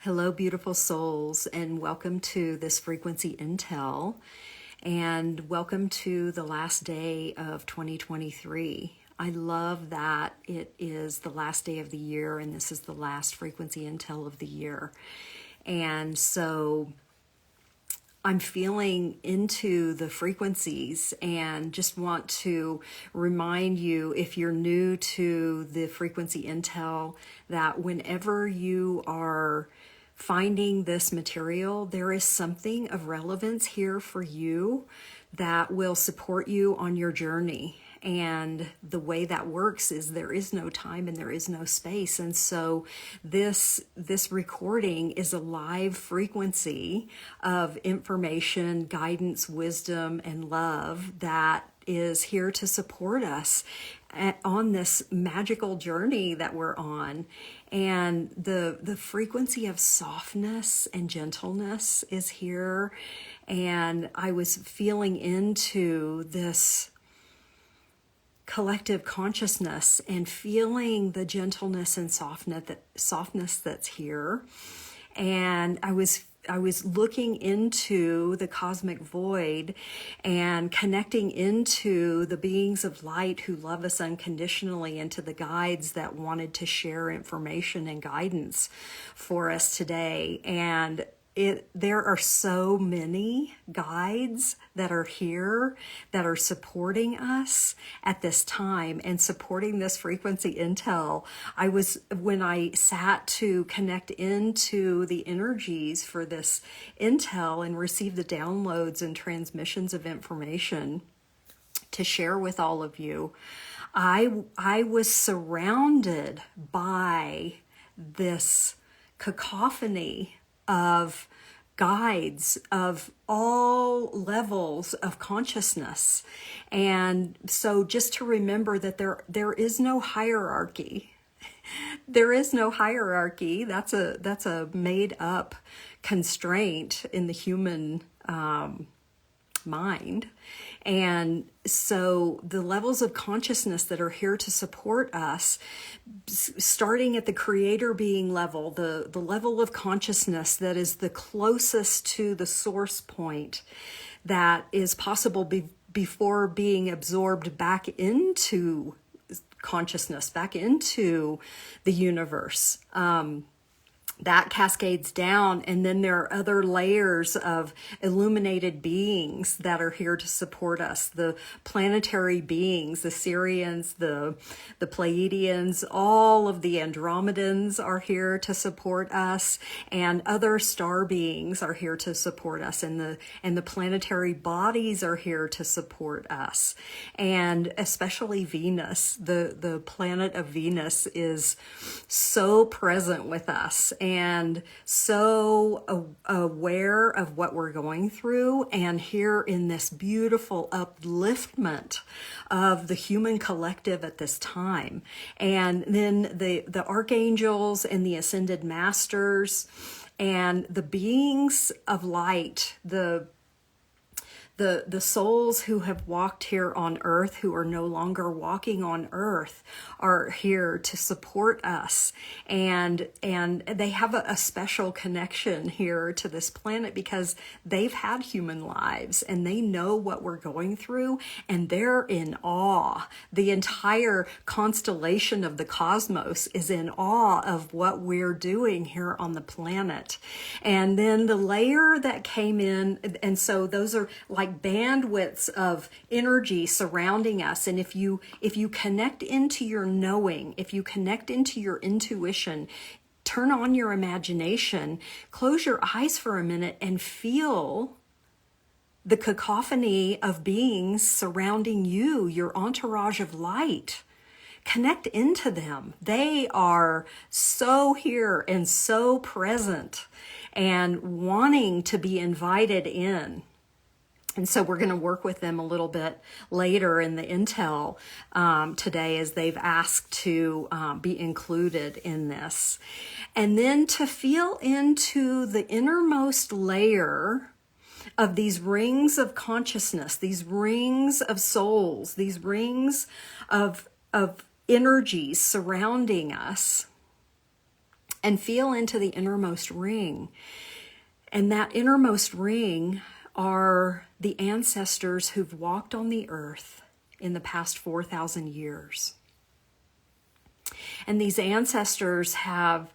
Hello, beautiful souls, and welcome to this frequency intel, and welcome to the last day of 2023. I love that it is the last day of the year, and this is the last frequency intel of the year. And so I'm feeling into the frequencies and just want to remind you, if you're new to the frequency intel, that whenever you are finding this material, there is something of relevance here for you that will support you on your journey. And the way that works is there is no time and there is no space. And so this recording is a live frequency of information, guidance, wisdom, and love that is here to support us on this magical journey that we're on. And the frequency of softness and gentleness is here. And I was feeling into this collective consciousness and feeling the gentleness and softness that's here. And I was looking into the cosmic void and connecting into the beings of light who love us unconditionally, and to the guides that wanted to share information and guidance for us today. And there are so many guides that are here that are supporting us at this time and supporting this frequency intel. When I sat to connect into the energies for this intel and receive the downloads and transmissions of information to share with all of you, I was surrounded by this cacophony of guides of all levels of consciousness. And so just to remember that there is no hierarchy. There is no hierarchy. That's a made up constraint in the human mind. And so the levels of consciousness that are here to support us, starting at the creator being level, the level of consciousness that is the closest to the source point that is possible before being absorbed back into consciousness, back into the universe. That cascades down, and then there are other layers of illuminated beings that are here to support us. The planetary beings, the Sirians, the Pleiadians, all of the Andromedans are here to support us, and other star beings are here to support us, and the planetary bodies are here to support us. And especially Venus, the planet of Venus is so present with us and so aware of what we're going through, and here in this beautiful upliftment of the human collective at this time. And then the archangels and the ascended masters and the beings of light, the souls who have walked here on earth, who are no longer walking on earth, are here to support us. And they have a special connection here to this planet because they've had human lives and they know what we're going through, and they're in awe. The entire constellation of the cosmos is in awe of what we're doing here on the planet. And then the layer that came in, and so those are like bandwidths of energy surrounding us. And if you connect into your knowing, if you connect into your intuition, turn on your imagination, close your eyes for a minute and feel the cacophony of beings surrounding you, your entourage of light. Connect into them. They are so here and so present and wanting to be invited in. And so we're going to work with them a little bit later in the intel today, as they've asked to be included in this. And then to feel into the innermost layer of these rings of consciousness, these rings of souls, these rings of energies surrounding us. and feel into the innermost ring. And that innermost ring are the ancestors who've walked on the earth in the past 4,000 years. And these ancestors have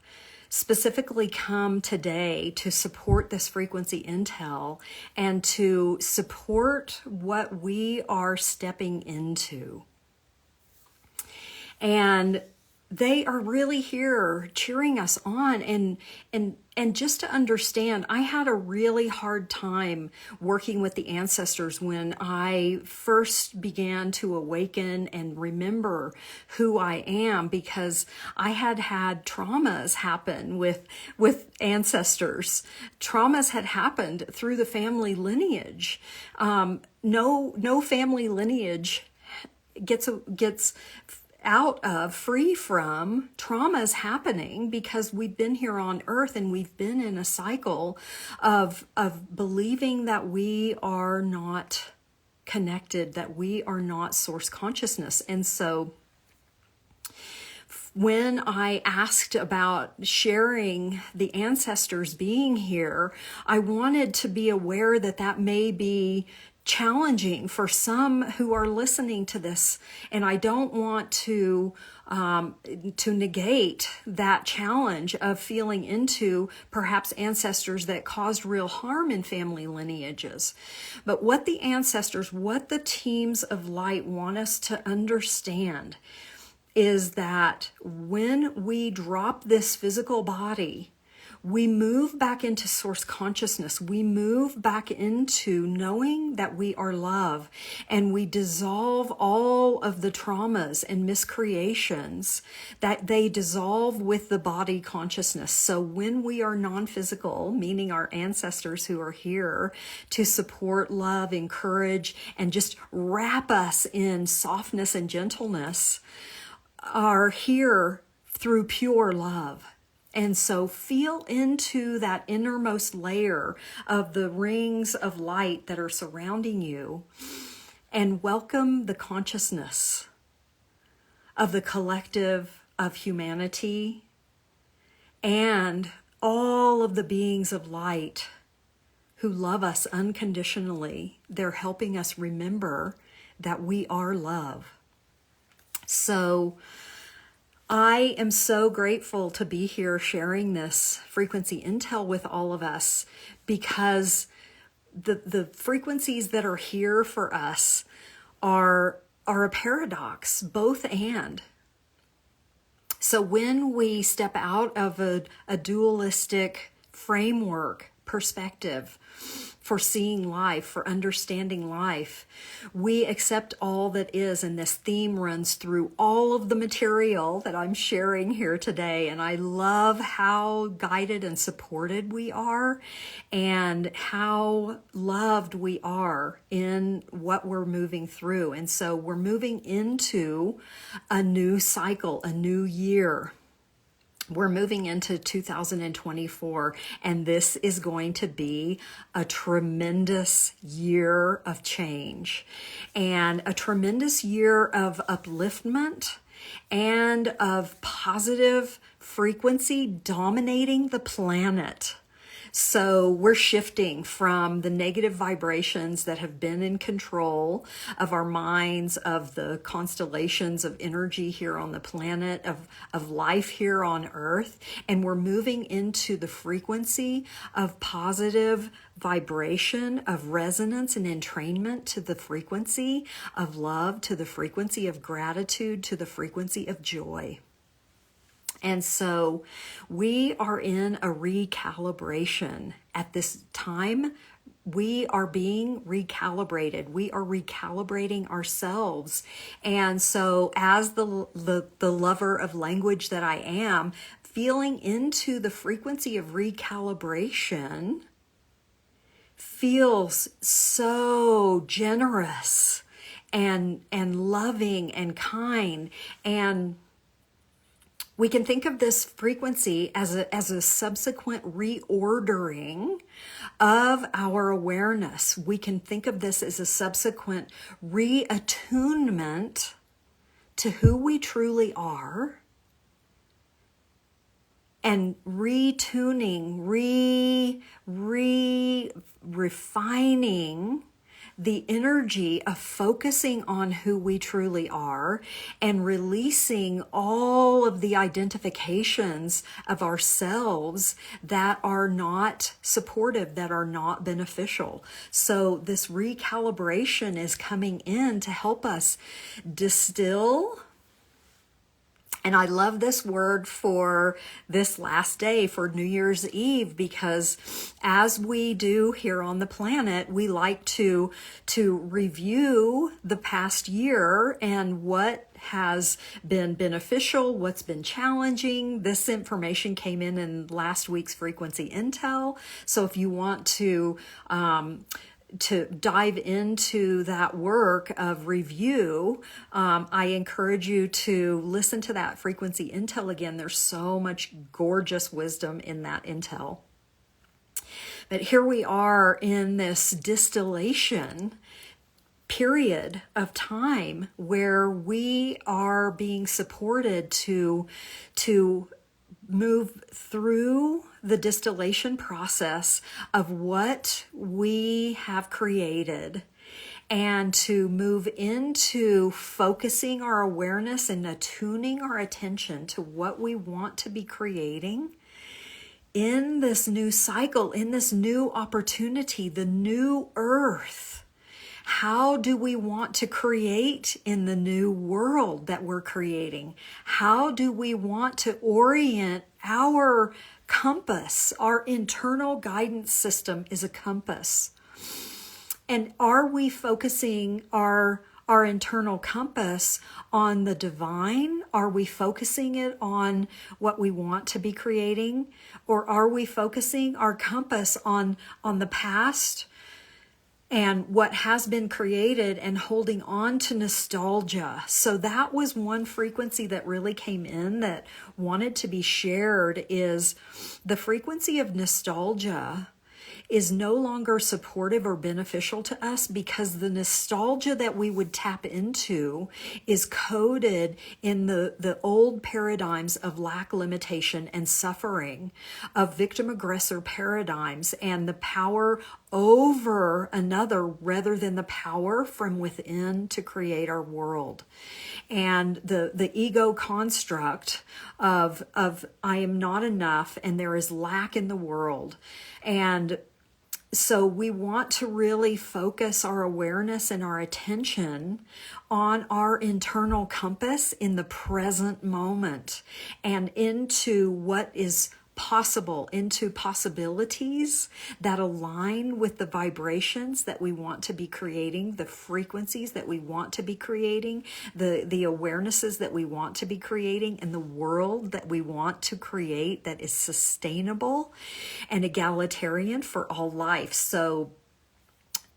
specifically come today to support this frequency intel and to support what we are stepping into. And they are really here cheering us on. And just to understand, I had a really hard time working with the ancestors when I first began to awaken and remember who I am, because I had had traumas happen with ancestors. Traumas had happened through the family lineage. No family lineage gets free from traumas happening, because we've been here on earth and we've been in a cycle of believing that we are not connected, that we are not source consciousness. And so when I asked about sharing the ancestors being here, I wanted to be aware that that may be challenging for some who are listening to this, and I don't want to negate that challenge of feeling into perhaps ancestors that caused real harm in family lineages. But what the ancestors, what the teams of light want us to understand is that when we drop this physical body, we move back into source consciousness. We move back into knowing that we are love, and we dissolve all of the traumas and miscreations that they dissolve with the body consciousness. So when we are non-physical, meaning our ancestors who are here to support, love, encourage, and just wrap us in softness and gentleness, are here through pure love. And so feel into that innermost layer of the rings of light that are surrounding you, and welcome the consciousness of the collective of humanity and all of the beings of light who love us unconditionally. They're helping us remember that we are love. So I am so grateful to be here sharing this frequency intel with all of us, because the frequencies that are here for us are a paradox, both and. So when we step out of a dualistic framework perspective for seeing life, for understanding life, we accept all that is, and this theme runs through all of the material that I'm sharing here today. And I love how guided and supported we are, and how loved we are in what we're moving through. And so we're moving into a new cycle, a new year. We're moving into 2024, and this is going to be a tremendous year of change, and a tremendous year of upliftment and of positive frequency dominating the planet. So we're shifting from the negative vibrations that have been in control of our minds, of the constellations of energy here on the planet, of life here on Earth, and we're moving into the frequency of positive vibration, of resonance and entrainment to the frequency of love, to the frequency of gratitude, to the frequency of joy. And so we are in a recalibration at this time. We are being recalibrated. We are recalibrating ourselves. And so as the lover of language that I am, feeling into the frequency of recalibration feels so generous and loving and kind. And we can think of this frequency as a subsequent reordering of our awareness. We can think of this as a subsequent reattunement to who we truly are, and retuning, refining the energy of focusing on who we truly are and releasing all of the identifications of ourselves that are not supportive, that are not beneficial. So this recalibration is coming in to help us distill. And I love this word for this last day, for New Year's Eve, because as we do here on the planet, we like to review the past year and what has been beneficial, what's been challenging. This information came in last week's frequency intel. So if you want to dive into that work of review, I encourage you to listen to that frequency intel again. There's so much gorgeous wisdom in that intel. But here we are in this distillation period of time where we are being supported to move through the distillation process of what we have created and to move into focusing our awareness and attuning our attention to what we want to be creating in this new cycle, in this new opportunity, the new earth. How do we want to create in the new world that we're creating? How do we want to orient our compass? Our internal guidance system is a compass. And are we focusing our internal compass on the divine? Are we focusing it on what we want to be creating? Or are we focusing our compass on the past and what has been created and holding on to nostalgia? So that was one frequency that really came in that wanted to be shared, is the frequency of nostalgia is no longer supportive or beneficial to us, because the nostalgia that we would tap into is coded in the old paradigms of lack, limitation, and suffering, of victim-aggressor paradigms, and the power over another rather than the power from within to create our world. And the ego construct of I am not enough and there is lack in the world. And so we want to really focus our awareness and our attention on our internal compass in the present moment and into what is possible, into possibilities that align with the vibrations that we want to be creating, the frequencies that we want to be creating, the awarenesses that we want to be creating, and the world that we want to create that is sustainable and egalitarian for all life. So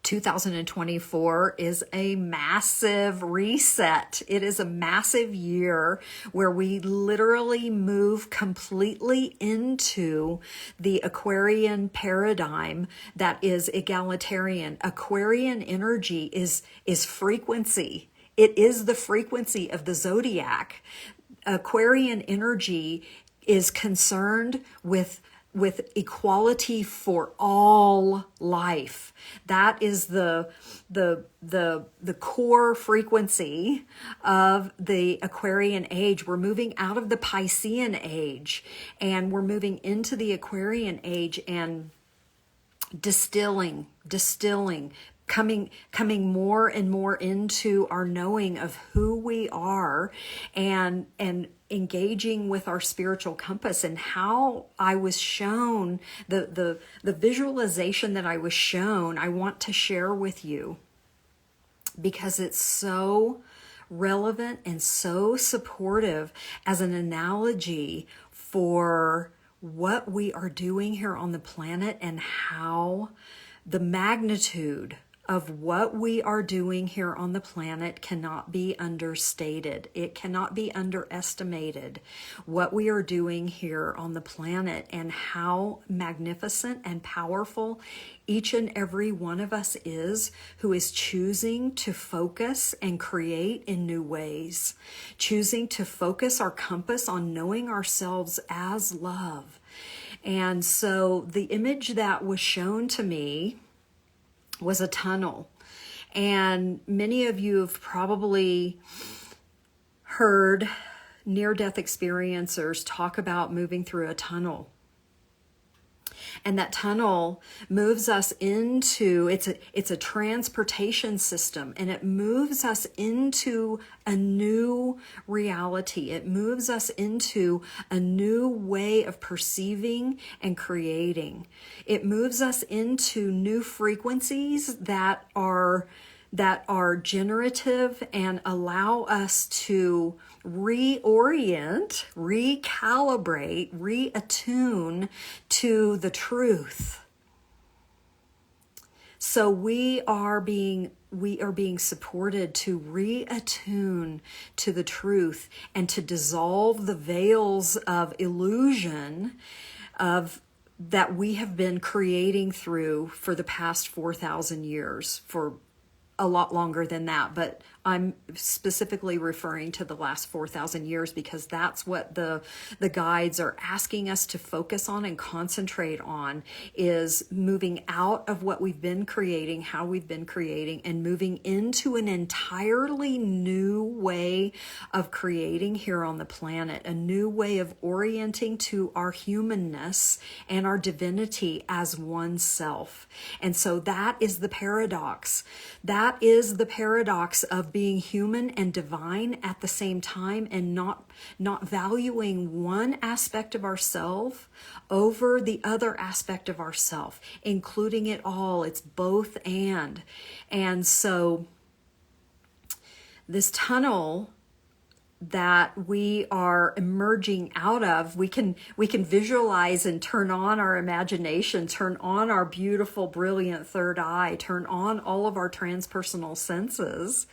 2024 is a massive reset. It is a massive year where we literally move completely into the Aquarian paradigm that is egalitarian. Aquarian energy is frequency. It is the frequency of the zodiac. Aquarian energy is concerned with equality for all life. That is the core frequency of the Aquarian age. We're moving out of the Piscean age and we're moving into the Aquarian age and distilling, coming more and more into our knowing of who we are and engaging with our spiritual compass. And how I was shown, the visualization that I was shown, I want to share with you because it's so relevant and so supportive as an analogy for what we are doing here on the planet and how the magnitude of what we are doing here on the planet cannot be understated. It cannot be underestimated what we are doing here on the planet and how magnificent and powerful each and every one of us is who is choosing to focus and create in new ways, choosing to focus our compass on knowing ourselves as love. And so the image that was shown to me was a tunnel. And many of you have probably heard near-death experiencers talk about moving through a tunnel. And that tunnel moves us into, it's a transportation system, and it moves us into a new reality. It moves us into a new way of perceiving and creating. It moves us into new frequencies that are generative and allow us to reorient, recalibrate, reattune to the truth. So we are being supported to reattune to the truth and to dissolve the veils of illusion that we have been creating through for the past 4,000 years, for a lot longer than that, but I'm specifically referring to the last 4,000 years because that's what the guides are asking us to focus on and concentrate on, is moving out of what we've been creating, how we've been creating, and moving into an entirely new way of creating here on the planet, a new way of orienting to our humanness and our divinity as oneself. And so that is the paradox. That is the paradox of being human and divine at the same time, and not valuing one aspect of ourself over the other aspect of ourself, including it all. It's both and. And so this tunnel that we are emerging out of, we can visualize and turn on our imagination, turn on our beautiful, brilliant third eye, turn on all of our transpersonal senses,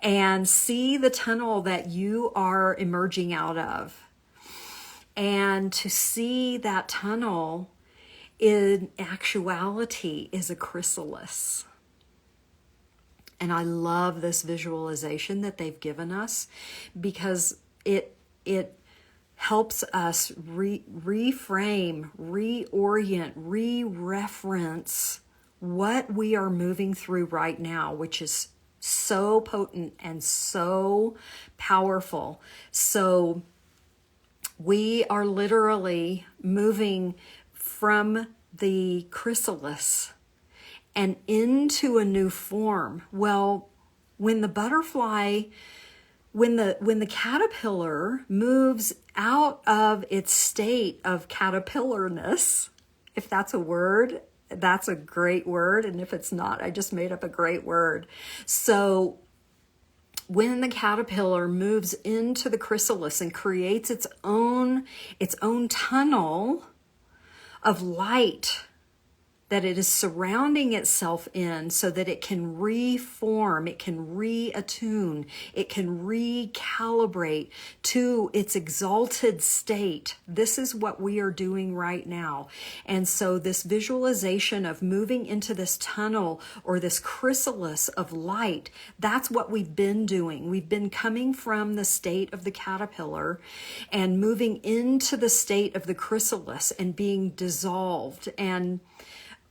and see the tunnel that you are emerging out of. And to see that tunnel in actuality is a chrysalis. And I love this visualization that they've given us because it helps us reframe, reorient, re-reference what we are moving through right now, which is so potent and so powerful. So we are literally moving from the chrysalis and into a new form. Well, when the caterpillar moves out of its state of caterpillarness, if that's a word, that's a great word. And if it's not, I just made up a great word. So when the caterpillar moves into the chrysalis and creates its own tunnel of light that it is surrounding itself in, so that it can reform, it can reattune, it can recalibrate to its exalted state. This is what we are doing right now. And so this visualization of moving into this tunnel or this chrysalis of light, that's what we've been doing. We've been coming from the state of the caterpillar and moving into the state of the chrysalis and being dissolved. And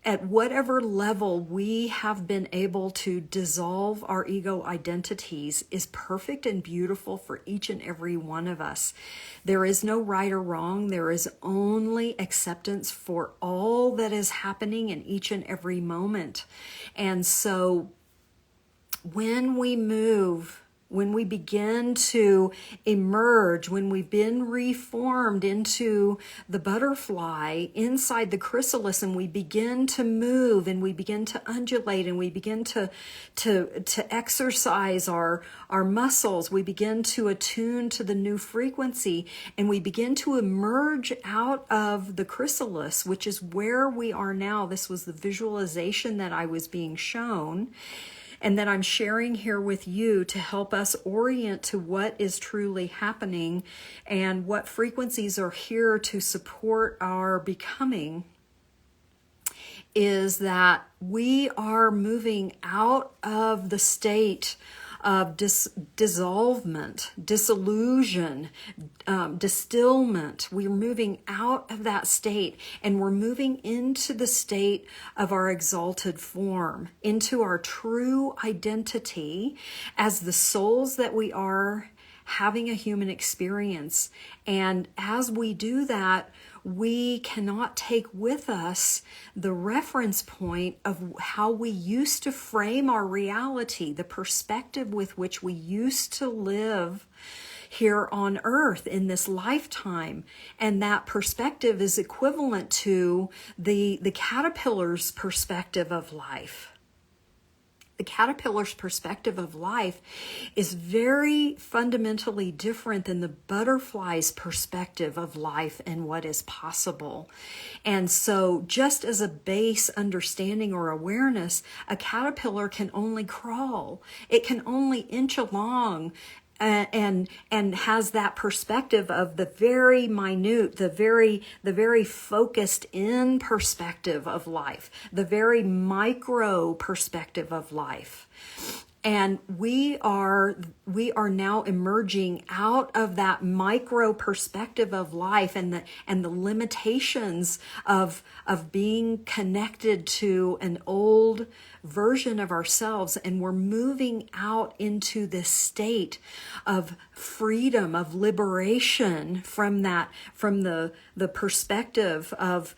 at whatever level we have been able to dissolve our ego identities is perfect and beautiful for each and every one of us. There is no right or wrong. There is only acceptance for all that is happening in each and every moment. And so when we move when we begin to emerge, when we've been reformed into the butterfly inside the chrysalis, and we begin to move and we begin to undulate and we begin to exercise our muscles, we begin to attune to the new frequency, and we begin to emerge out of the chrysalis, which is where we are now. This was the visualization that I was being shown, and that I'm sharing here with you to help us orient to what is truly happening and what frequencies are here to support our becoming, is that we are moving out of the state of dissolvement, disillusion, distillment. We're moving out of that state, and we're moving into the state of our exalted form, into our true identity as the souls that we are having a human experience. And as we do that, we cannot take with us the reference point of how we used to frame our reality, the perspective with which we used to live here on earth in this lifetime. And that perspective is equivalent to the caterpillar's perspective of life. The caterpillar's perspective of life is very fundamentally different than the butterfly's perspective of life and what is possible. And so just as a base understanding or awareness, a caterpillar can only crawl. It can only inch along and has that perspective of the very minute, the very focused in perspective of life, the very micro perspective of life. And we are now emerging out of that micro perspective of life and the limitations of being connected to an old version of ourselves, and we're moving out into this state of freedom, of liberation from the perspective of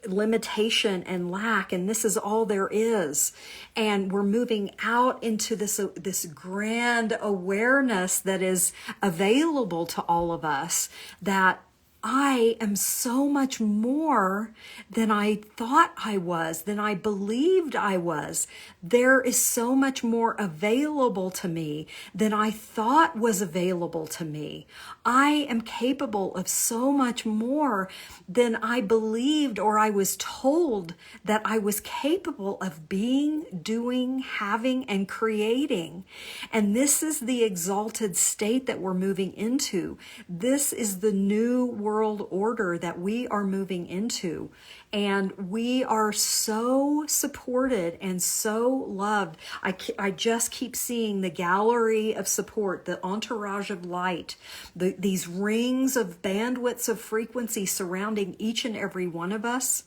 limitation and lack, and this is all there is. And we're moving out into this grand awareness that is available to all of us, that I am so much more than I thought I was, than I believed I was. There is so much more available to me than I thought was available to me. I am capable of so much more than I believed or I was told that I was capable of being, doing, having, and creating. And this is the exalted state that we're moving into. This is the new world order that we are moving into. And we are so supported and so loved. I just keep seeing the gallery of support, the entourage of light, these rings of bandwidths of frequency surrounding each and every one of us.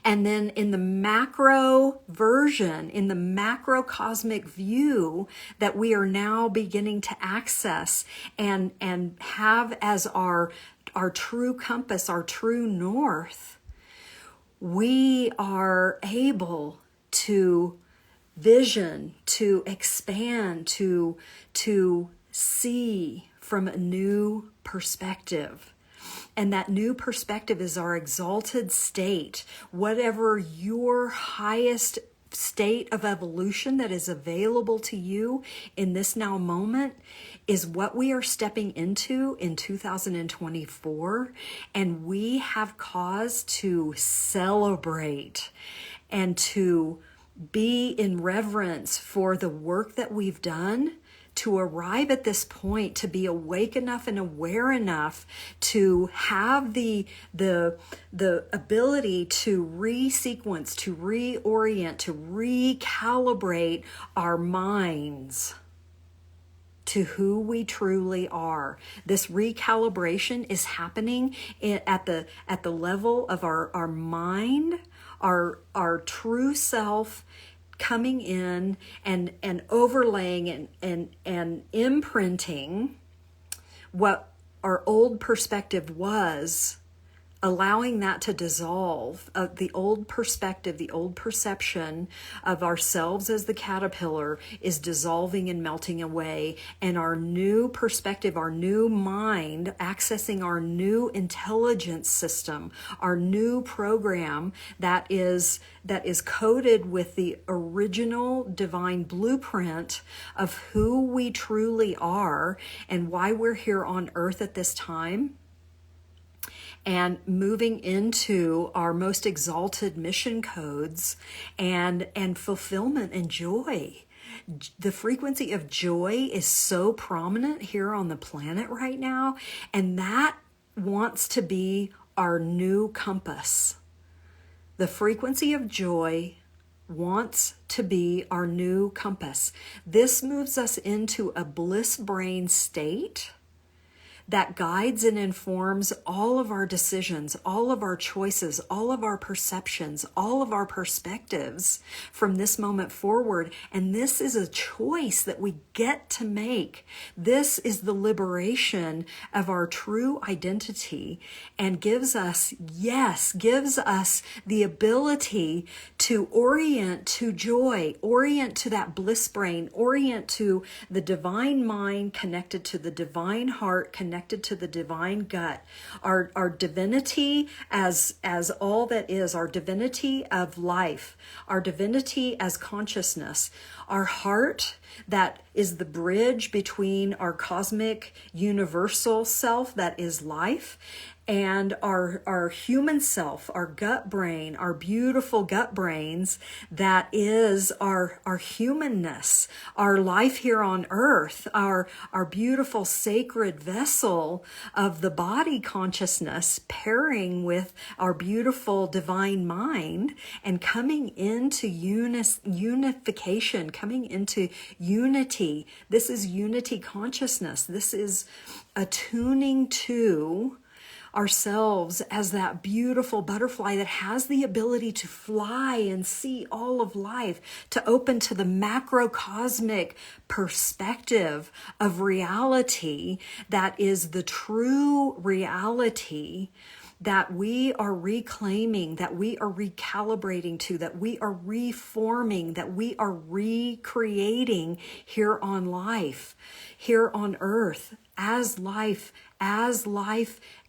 And then in the macro version, in the macro cosmic view that we are now beginning to access and have as our true compass, our true north, we are able to vision, to expand, to see from a new perspective. And that new perspective is our exalted state. Whatever your highest state of evolution that is available to you in this now moment is what we are stepping into in 2024. And we have cause to celebrate and to be in reverence for the work that we've done to arrive at this point, to be awake enough and aware enough to have the ability to resequence, to reorient, to recalibrate our minds to who we truly are. This recalibration is happening at the level of our mind, our true self, coming in and overlaying and imprinting what our old perspective was allowing that to dissolve, the old perspective, the old perception of ourselves as the caterpillar is dissolving and melting away, and our new perspective, our new mind, accessing our new intelligence system, our new program that is coded with the original divine blueprint of who we truly are and why we're here on earth at this time, and moving into our most exalted mission codes and fulfillment and joy. The frequency of joy is so prominent here on the planet right now, and that wants to be our new compass. The frequency of joy wants to be our new compass. This moves us into a bliss brain state that guides and informs all of our decisions, all of our choices, all of our perceptions, all of our perspectives from this moment forward. And this is a choice that we get to make. This is the liberation of our true identity, and gives us the ability to orient to joy, orient to that bliss brain, orient to the divine mind connected to the divine heart, connected to the divine gut, our divinity as all that is, our divinity of life, our divinity as consciousness, our heart that is the bridge between our cosmic universal self that is life, and our human self, our gut brain, our beautiful gut brains, that is our humanness, our life here on earth, our beautiful sacred vessel of the body consciousness, pairing with our beautiful divine mind and coming into unification, coming into unity. This is unity consciousness. This is attuning to ourselves as that beautiful butterfly that has the ability to fly and see all of life, to open to the macrocosmic perspective of reality that is the true reality that we are reclaiming, that we are recalibrating to, that we are reforming, that we are recreating here on life, here on earth, as life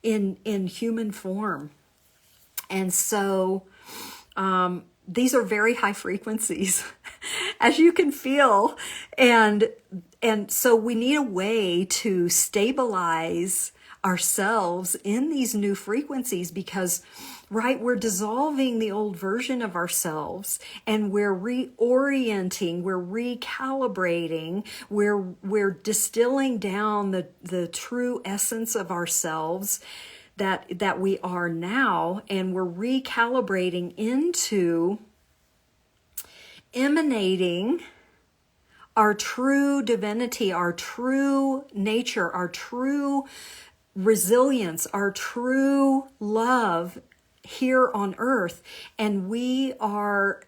in human form. And so these are very high frequencies, as you can feel. And so we need a way to stabilize ourselves in these new frequencies, because we're dissolving the old version of ourselves, and we're reorienting, we're recalibrating, we're distilling down the true essence of ourselves that we are now, and we're recalibrating into emanating our true divinity, our true nature, our true resilience, our true love here on earth. And we are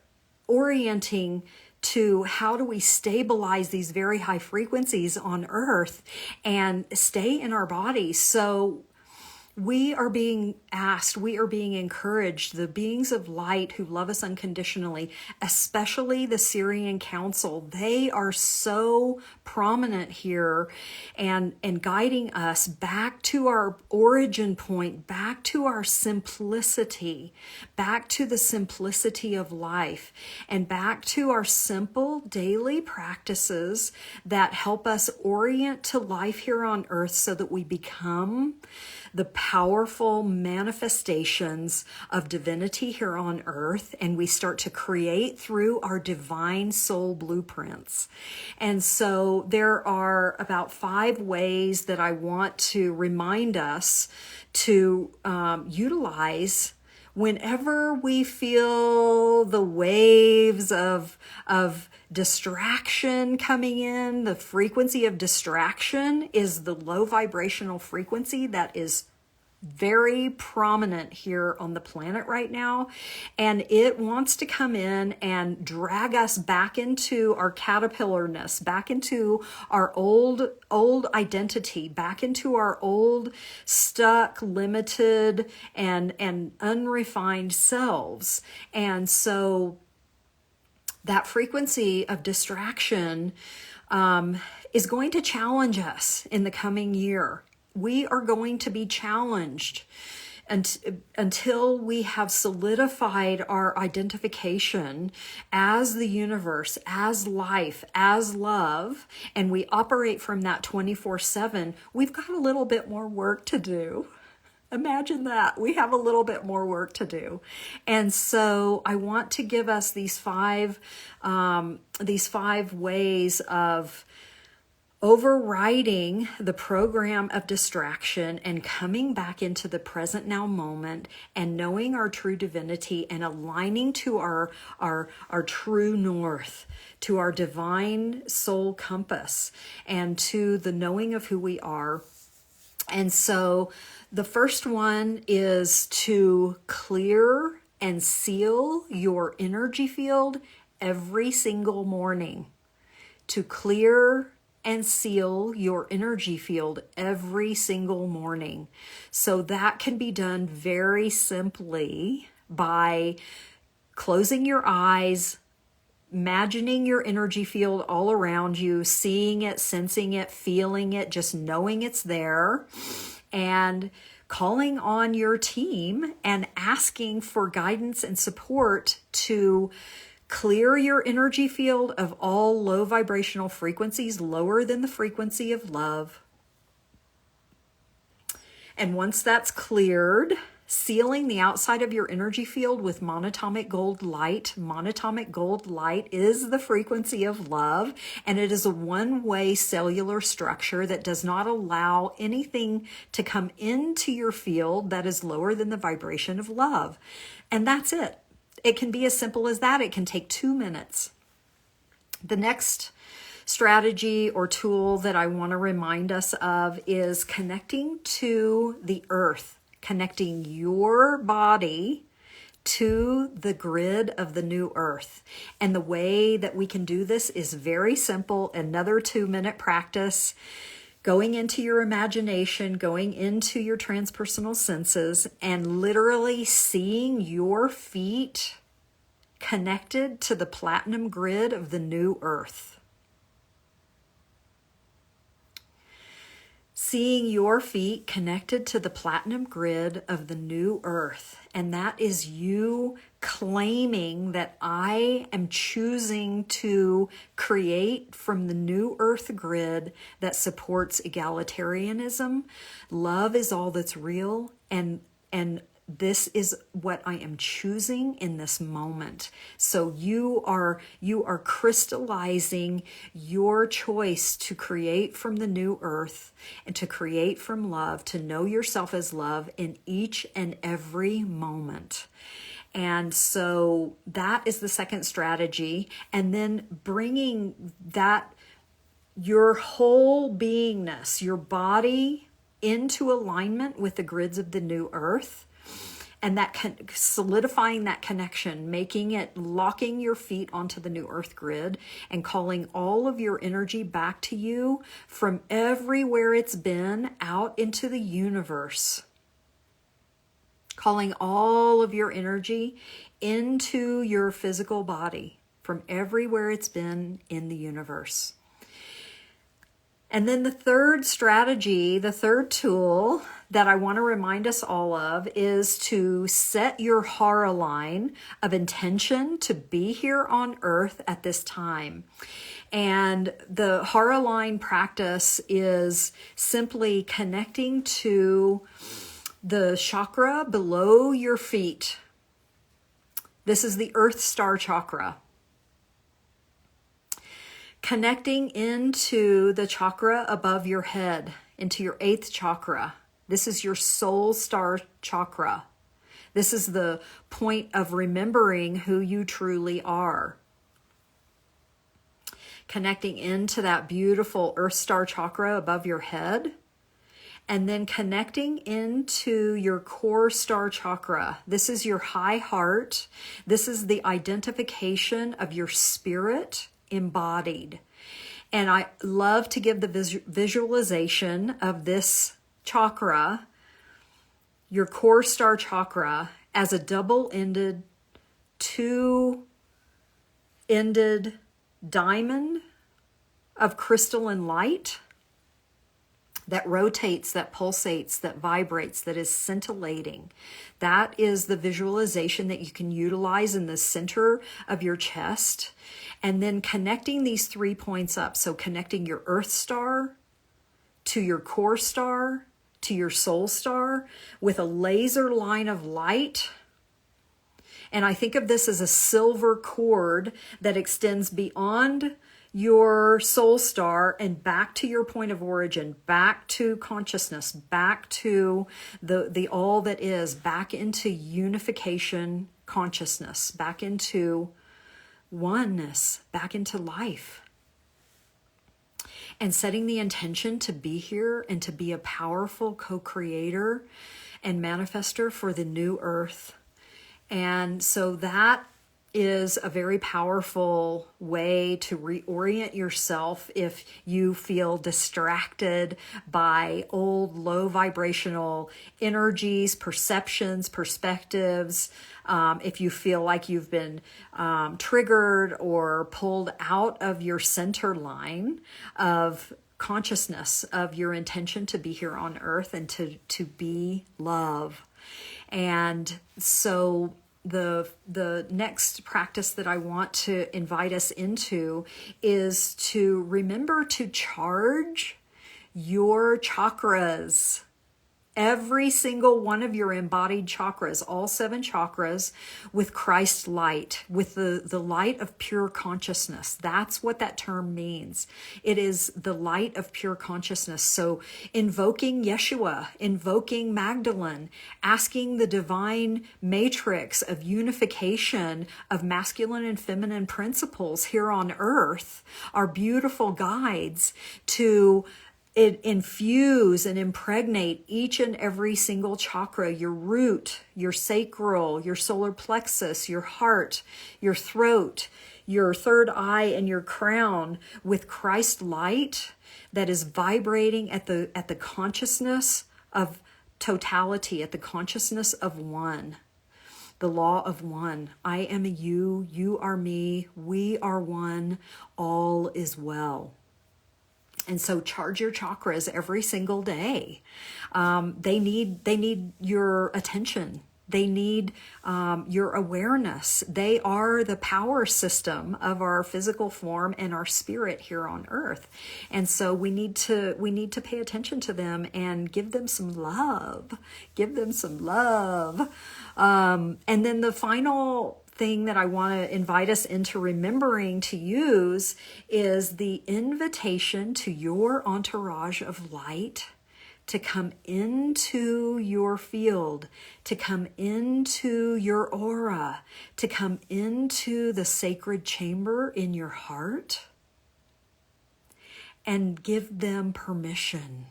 orienting to how do we stabilize these very high frequencies on earth and stay in our bodies. So we are being asked, we are being encouraged, the beings of light who love us unconditionally, especially the Syrian Council, they are so prominent here and guiding us back to our origin point, back to our simplicity, back to the simplicity of life, and back to our simple daily practices that help us orient to life here on earth so that we become the powerful manifestations of divinity here on earth, and we start to create through our divine soul blueprints. And so there are about 5 ways that I want to remind us to utilize whenever we feel the waves of distraction coming in. The frequency of distraction is the low vibrational frequency that is very prominent here on the planet right now, and it wants to come in and drag us back into our caterpillarness, back into our old identity, back into our old stuck, limited, and unrefined selves. And so that frequency of distraction is going to challenge us in the coming year. We are going to be challenged until we have solidified our identification as the universe, as life, as love, and we operate from that 24/7. We've got a little bit more work to do. Imagine that. We have a little bit more work to do. And so I want to give us these five ways of overriding the program of distraction and coming back into the present now moment and knowing our true divinity and aligning to our true north, to our divine soul compass, and to the knowing of who we are. And so the first one is to clear and seal your energy field every single morning. To clear and seal your energy field every single morning. So that can be done very simply by closing your eyes, imagining your energy field all around you, seeing it, sensing it, feeling it, just knowing it's there, and calling on your team and asking for guidance and support to clear your energy field of all low vibrational frequencies lower than the frequency of love. And once that's cleared, sealing the outside of your energy field with monatomic gold light. Monatomic gold light is the frequency of love, and it is a one-way cellular structure that does not allow anything to come into your field that is lower than the vibration of love. And that's it. It can be as simple as that. It can take 2 minutes. The next strategy or tool that I want to remind us of is connecting to the earth, connecting your body to the grid of the new earth. And the way that we can do this is very simple. Another 2-minute practice. Going into your imagination, going into your transpersonal senses, and literally seeing your feet connected to the platinum grid of the new earth. Seeing your feet connected to the platinum grid of the new earth. And that is you claiming that I am choosing to create from the new earth grid that supports egalitarianism. Love is all that's real, and this is what I am choosing in this moment. So you are crystallizing your choice to create from the new earth and to create from love, to know yourself as love in each and every moment. And so that is the second strategy. And then bringing that, your whole beingness, your body, into alignment with the grids of the new earth. And that solidifying that connection, making it, locking your feet onto the new earth grid and calling all of your energy back to you from everywhere it's been out into the universe. Calling all of your energy into your physical body from everywhere it's been in the universe. And then the third strategy, the third tool that I want to remind us all of is to set your Hara line of intention to be here on earth at this time. And the Hara line practice is simply connecting to the chakra below your feet. This is the Earth Star chakra. Connecting into the chakra above your head, into your 8th chakra. This is your soul star chakra. This is the point of remembering who you truly are. Connecting into that beautiful Earth Star chakra above your head. and then connecting into your core star chakra. This is your high heart. This is the identification of your spirit embodied. And I love to give the visualization of this chakra, your core star chakra, as a double-ended, two-ended diamond of crystalline light that rotates, that pulsates, that vibrates, that is scintillating. That is the visualization that you can utilize in the center of your chest. And then connecting these 3 points up. So connecting your earth star to your core star, to your soul star, with a laser line of light. And I think of this as a silver cord that extends beyond your soul star and back to your point of origin, back to consciousness, back to the all that is, back into unification consciousness, back into oneness, back into life. And setting the intention to be here and to be a powerful co-creator and manifester for the new earth. And so that is a very powerful way to reorient yourself if you feel distracted by old low vibrational energies, perceptions, perspectives. If you feel like you've been triggered or pulled out of your center line of consciousness, of your intention to be here on earth and to be love. And so the next practice that I want to invite us into is to remember to charge your chakras. Every single one of your embodied chakras, all 7 chakras, with Christ light, with the light of pure consciousness. That's what that term means. It is the light of pure consciousness. So invoking Yeshua, invoking Magdalene, asking the divine matrix of unification of masculine and feminine principles here on earth, our beautiful guides to infuse and impregnate each and every single chakra, your root, your sacral, your solar plexus, your heart, your throat, your third eye, and your crown with Christ light that is vibrating at the consciousness of totality, at the consciousness of one. The law of one. I am you, you are me, we are one, all is well. And so charge your chakras every single day. They need your attention. They need your awareness. They are the power system of our physical form and our spirit here on earth. And so we need to pay attention to them and give them some love. Give them some love. And then the final thing that I want to invite us into remembering to use is the invitation to your entourage of light to come into your field, to come into your aura, to come into the sacred chamber in your heart, and give them permission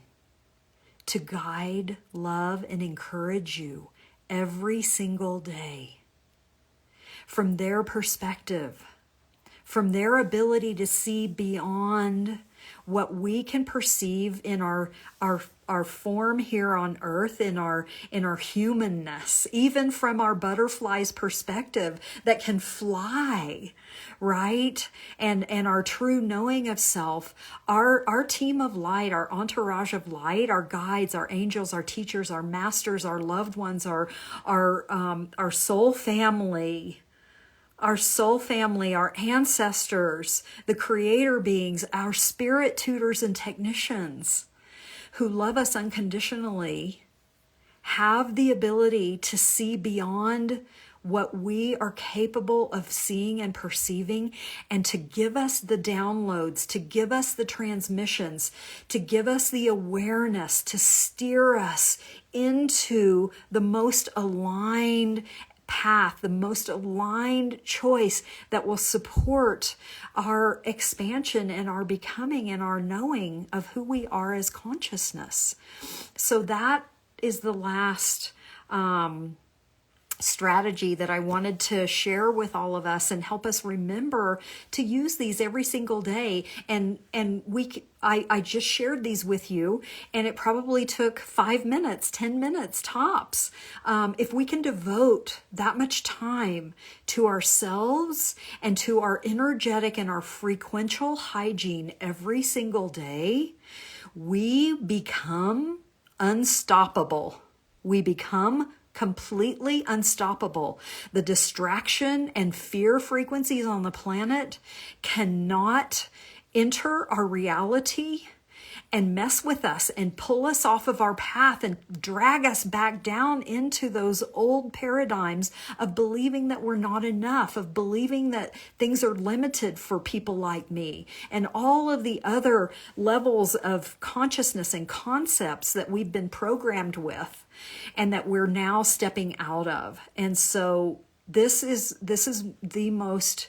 to guide, love, and encourage you every single day. From their perspective, from their ability to see beyond what we can perceive in our form here on earth, in our humanness, even from our butterfly's perspective that can fly, right? And our true knowing of self, our team of light, our entourage of light, our guides, our angels, our teachers, our masters, our loved ones, our soul family. Our soul family, our ancestors, the creator beings, our spirit tutors and technicians who love us unconditionally have the ability to see beyond what we are capable of seeing and perceiving, and to give us the downloads, to give us the transmissions, to give us the awareness, to steer us into the most aligned path, the most aligned choice that will support our expansion and our becoming and our knowing of who we are as consciousness. So that is the last strategy that I wanted to share with all of us and help us remember to use these every single day. And I just shared these with you, and it probably took 5 minutes, 10 minutes tops. If we can devote that much time to ourselves and to our energetic and our frequential hygiene every single day, we become unstoppable. We become completely unstoppable. The distraction and fear frequencies on the planet cannot enter our reality and mess with us and pull us off of our path and drag us back down into those old paradigms of believing that we're not enough, of believing that things are limited for people like me, and all of the other levels of consciousness and concepts that we've been programmed with and that we're now stepping out of. And so this is the most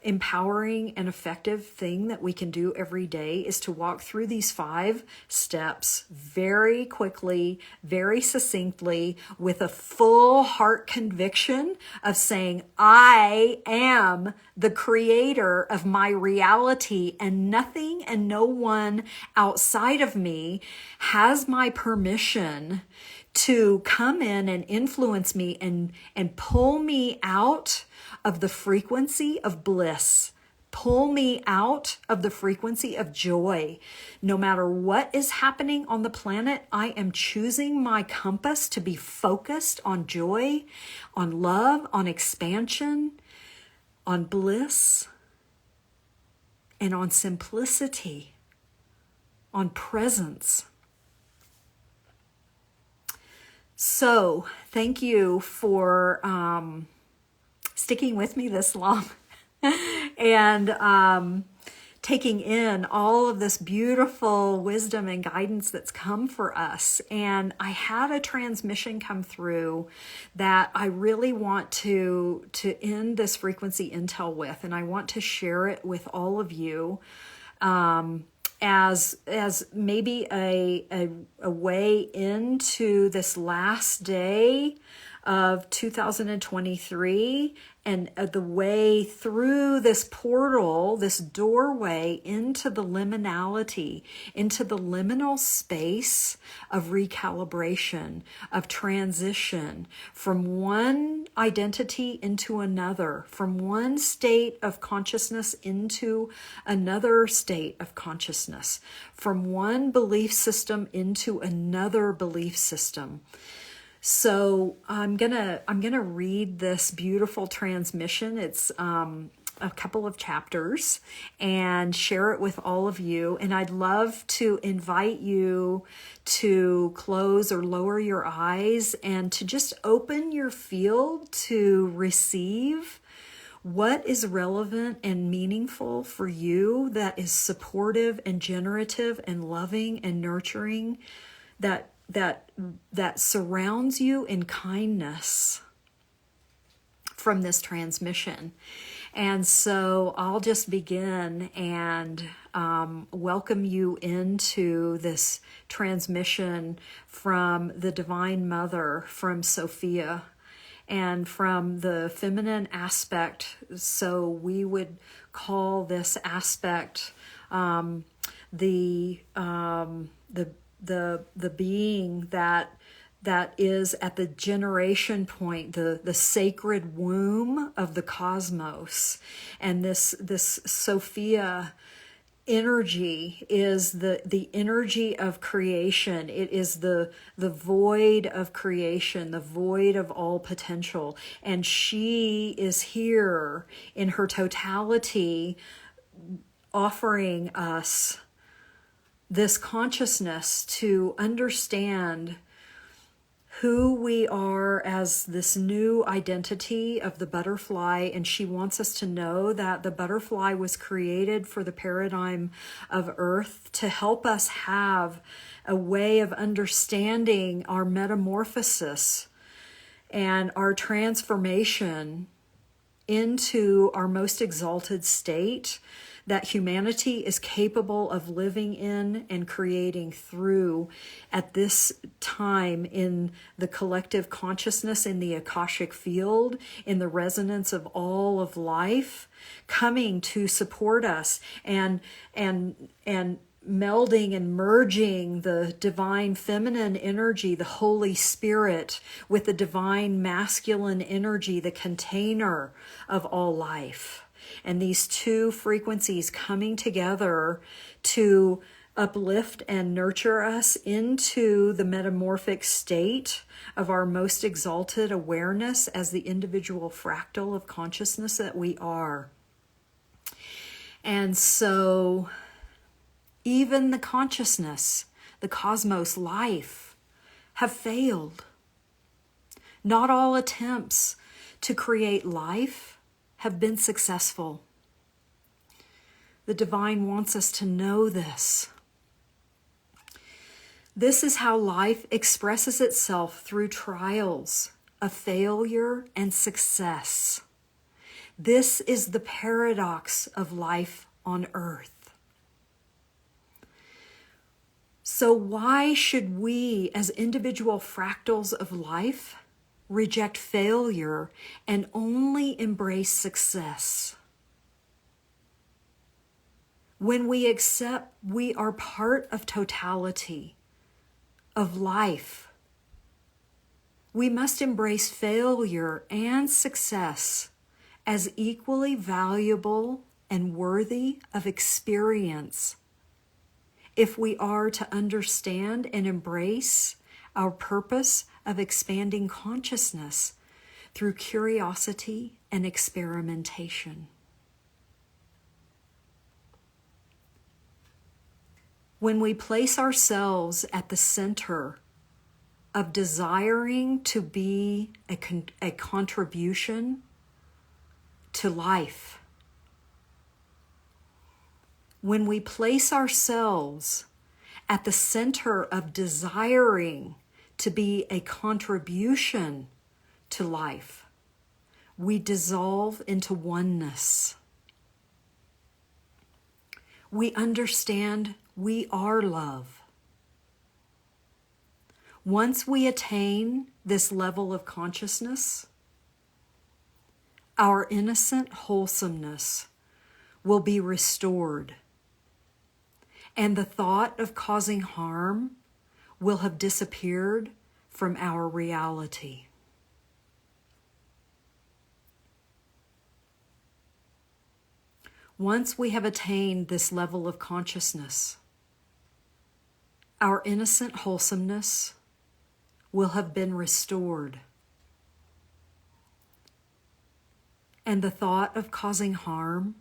empowering and effective thing that we can do every day, is to walk through these 5 steps very quickly, very succinctly, with a full heart conviction of saying, I am the creator of my reality, and nothing and no one outside of me has my permission to come in and influence me and pull me out of the frequency of bliss, pull me out of the frequency of joy. No matter what is happening on the planet, I am choosing my compass to be focused on joy, on love, on expansion, on bliss, and on simplicity, on presence. So thank you for sticking with me this long and taking in all of this beautiful wisdom and guidance that's come for us. And I had a transmission come through that I really want to end this frequency intel with, and I want to share it with all of you as maybe a way into this last day of 2023, and the way through this portal, this doorway into the liminality, into the liminal space of recalibration, of transition from one identity into another, from one state of consciousness into another state of consciousness, from one belief system into another belief system. So I'm gonna read this beautiful transmission. It's a couple of chapters, and share it with all of you. And I'd love to invite you to close or lower your eyes and to just open your field to receive what is relevant and meaningful for you, that is supportive and generative and loving and nurturing, that surrounds you in kindness from this transmission. And so I'll just begin and welcome you into this transmission from the Divine Mother, from Sophia, and from the feminine aspect. So we would call this aspect the being that is at the generation point, the sacred womb of the cosmos. And this Sophia energy is the energy of creation. It is the void of creation, the void of all potential. And she is here in her totality, offering us this consciousness to understand who we are as this new identity of the butterfly. And she wants us to know that the butterfly was created for the paradigm of Earth to help us have a way of understanding our metamorphosis and our transformation into our most exalted state that humanity is capable of living in and creating through at this time in the collective consciousness, in the Akashic field, in the resonance of all of life, coming to support us and melding and merging the divine feminine energy, the Holy Spirit, with the divine masculine energy, the container of all life. And these two frequencies coming together to uplift and nurture us into the metamorphic state of our most exalted awareness as the individual fractal of consciousness that we are. And so even the consciousness, the cosmos, life, have failed. Not all attempts to create life have been successful. The divine wants us to know this. This is how life expresses itself through trials of failure and success. This is the paradox of life on earth. So why should we, as individual fractals of life, reject failure and only embrace success? When we accept we are part of totality, of life, we must embrace failure and success as equally valuable and worthy of experience if we are to understand and embrace our purpose of expanding consciousness through curiosity and experimentation. When we place ourselves at the center of desiring to be a contribution to life, when we place ourselves at the center of desiring to be a contribution to life, we dissolve into oneness. We understand we are love. Once we attain this level of consciousness, our innocent wholesomeness will be restored, and the thought of causing harm will have disappeared from our reality. Once we have attained this level of consciousness, our innocent wholesomeness will have been restored, and the thought of causing harm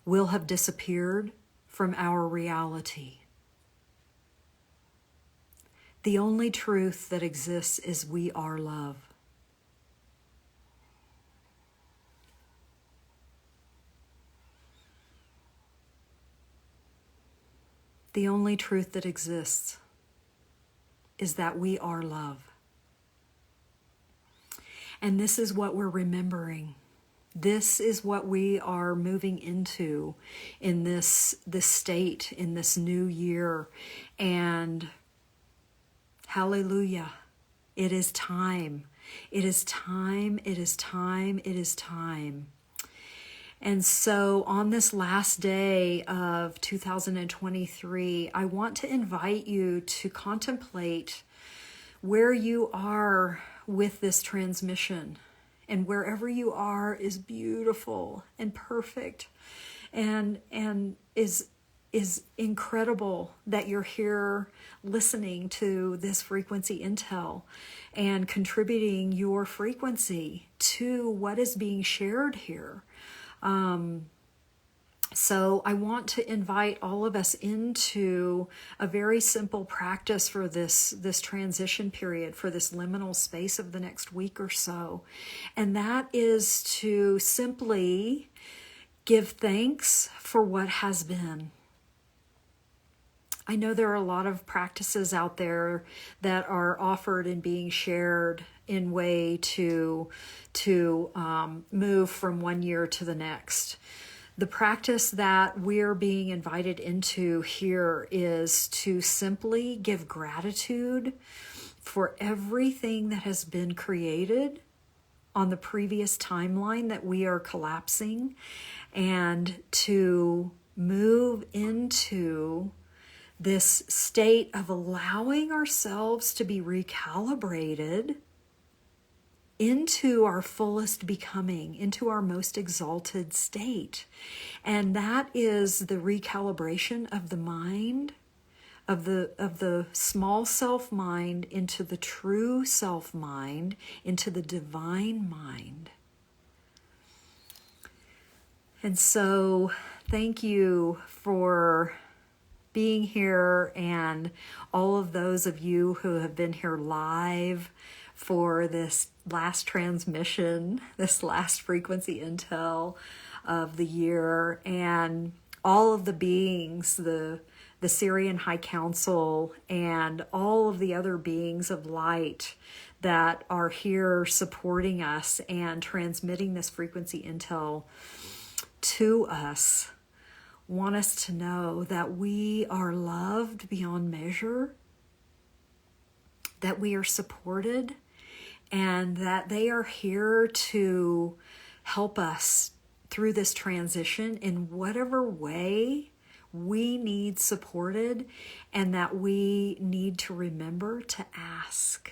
will have disappeared from our reality. The only truth that exists is we are love. The only truth that exists is that we are love. And this is what we're remembering. This is what we are moving into in this state, in this new year. And hallelujah, it is time. It is time, it is time, it is time. And so on this last day of 2023, I want to invite you to contemplate where you are with this transmission. And wherever you are is beautiful and perfect and is incredible that you're here listening to this frequency intel and contributing your frequency to what is being shared here. So I want to invite all of us into a very simple practice for this transition period, for this liminal space of the next week or so. And that is to simply give thanks for what has been. I know there are a lot of practices out there that are offered and being shared in way to move from one year to the next. The practice that we're being invited into here is to simply give gratitude for everything that has been created on the previous timeline that we are collapsing, and to move into this state of allowing ourselves to be recalibrated into our fullest becoming, into our most exalted state. And that is the recalibration of the mind, of the small self mind into the true self mind, into the divine mind. And so thank you for being here, and all of those of you who have been here live for this last transmission, this last frequency intel of the year, and all of the beings, the Syrian High Council, and all of the other beings of light that are here supporting us and transmitting this frequency intel to us, want us to know that we are loved beyond measure, that we are supported, and that they are here to help us through this transition in whatever way we need supported, and that we need to remember to ask,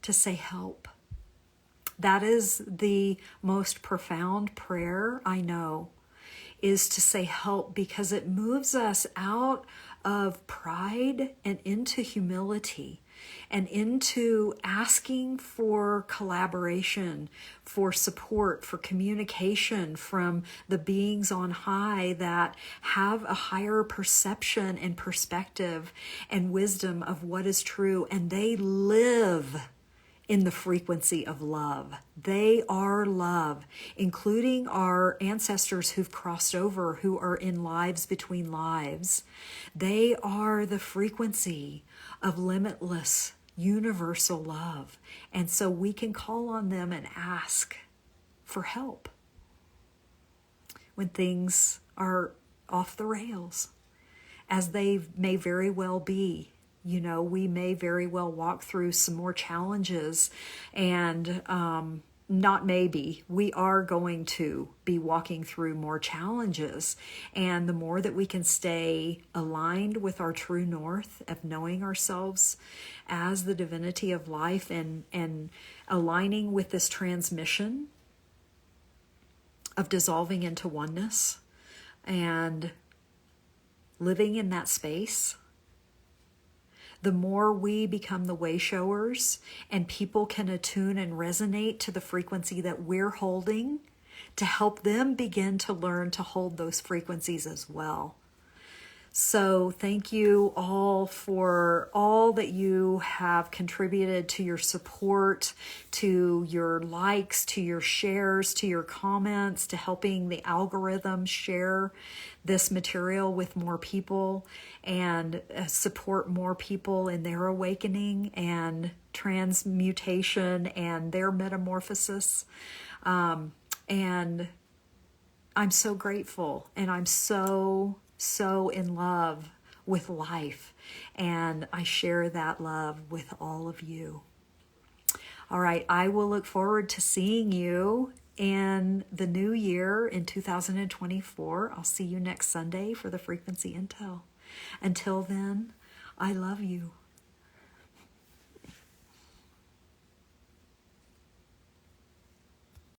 to say help. That is the most profound prayer I know, is to say help, because it moves us out of pride and into humility, and into asking for collaboration, for support, for communication from the beings on high that have a higher perception and perspective and wisdom of what is true, and they live in the frequency of love. They are love, including our ancestors who've crossed over, who are in lives between lives. They are the frequency of limitless, universal love. And so we can call on them and ask for help when things are off the rails, as they may very well be. You know, we may very well walk through some more challenges, and not maybe, we are going to be walking through more challenges. And the more that we can stay aligned with our true north of knowing ourselves as the divinity of life, and aligning with this transmission of dissolving into oneness and living in that space, the more we become the way showers, and people can attune and resonate to the frequency that we're holding, to help them begin to learn to hold those frequencies as well. So thank you all for all that you have contributed, to your support, to your likes, to your shares, to your comments, to helping the algorithm share this material with more people, and support more people in their awakening and transmutation and their metamorphosis. And I'm so grateful, and I'm so in love with life, and I share that love with all of you. All right, I will look forward to seeing you in the new year in 2024. I'll see you next Sunday for the Frequency Intel. Until then, I love you.